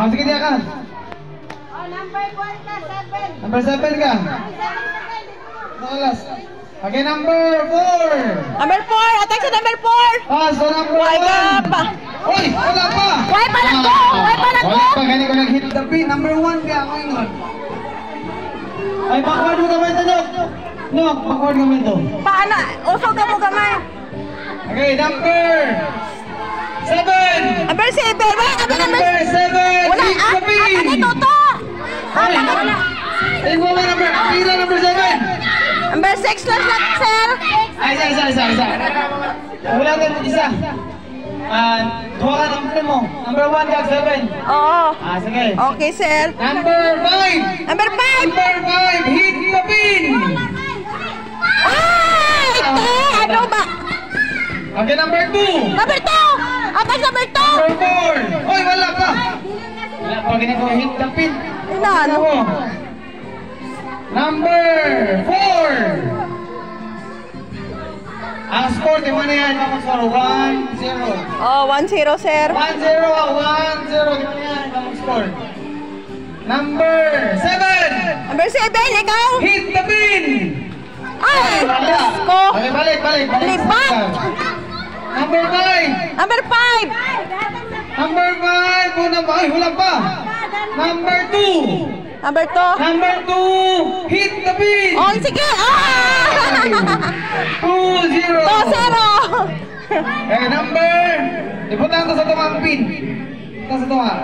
Sige diya ka. Number 4 ka, 7. Number 7 ka. Nalas. Okay, number 4. Number 4. Attack sa number 4. So number 1. Why ka pa? Uy, wala pa. Why pa na to? Why pa na to? Wala pa, ganito nag-hit the pin. Number 1 kaya ako yun. Ay, backward mo gamay ito, Nyok. Nyok, backward gamay ito. Paano? Usog ka mo gamay. Okay, number 7. Number 7. Wala ka ba number 7. Wala. Hit the pin. Ano ito to? Ay, wala number. Pila number 7. Number 6 lang lang, sir. Ay, isa. Wala ka isa. Dua ka number mo. Number 1 ka, 7. Oo. Sige. Okay, sir. Number 5. Number 5. Number 5. Hit the pin. Ay! Ano ba? Okay, number 2. Number 2. Attack number 2. Number 4. Oy, wala pa. Wala pa, ganito hit the pin. Ano? Number 4. Ang score, di man yan. Ang score, 1-0. Oh, 1-0, sir. 1-0, 1-0. Di man yan. Ang score. Number 7. Number 7, ikaw. Hit the pin. Ay! Wala. Ko. Okay, balik. Lipat. Number 5. Number 5. Number 5. Una pa. Ay, wala pa. Number 2. Number 2. Number 2. Hit the pin. Oh, sige. Ah! 2-0. 2-0. Number. Iputan ko sa tumang pin. Iputan sa tumang.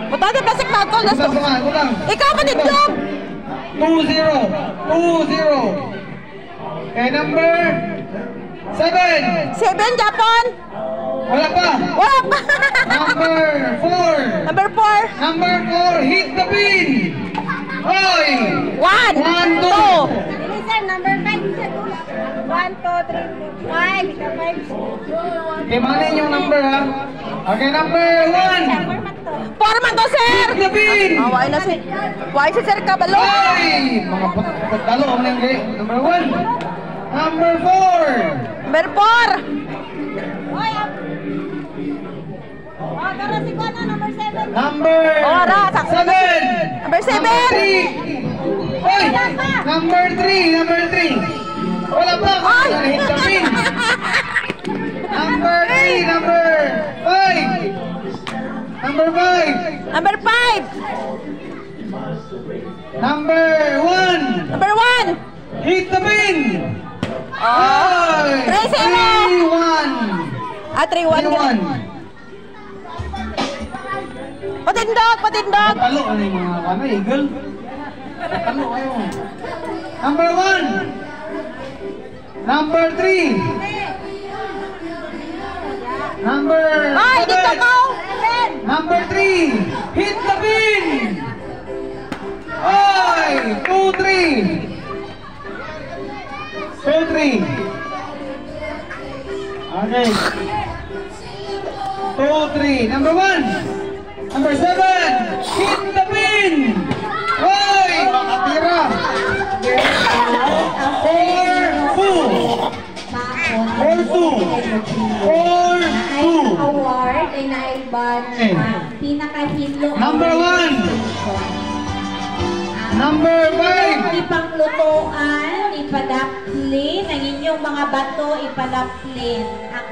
Buta na plastic na ito. Iputan sa tumang. Iputan. Ikaw pa din job. 2-0. Number 7. 7, Japon. Wala pa. Wala pa. Number 4. Number 4. Number 4. Hit the pin. Oy. 1, 1, 2. Number 5. 1, 2, 3, 5. Ika 5. Okay, mana yung number ha? Okay, number 1. Forma to, sir. Hit the pin. Why na si... Why si Sir Kabalo? Oy. Mga pagkatalo ang nangyay. Number 1. Number 4. Number 4. Tara si Kuana, number 7. Number Ora, sakto na 7. Number 7. Oy. Number 3. Wala pa. Ay. Hit the pin. Number 3. Number 5. Number 5. Number 5. Number 1. Number 1. Hit the pin. Oh. 3-0. 3-1. 3-1. Patindog. Talo ano yung mga eagle? Talo kayo. Number 1. Number 3. Number Ay, dito ko. Number 3. Hit the pin. Oy, 2-3. 2-3. Okay. 2-3. Number 1. Number 7. Hit the pin. Oy, makatira. 4-2. Award ay naiban pinakahilo. Number 1. Number 5. Ipanglutoan, ipadaplin, ang inyong mga bato ipadaplin. Ang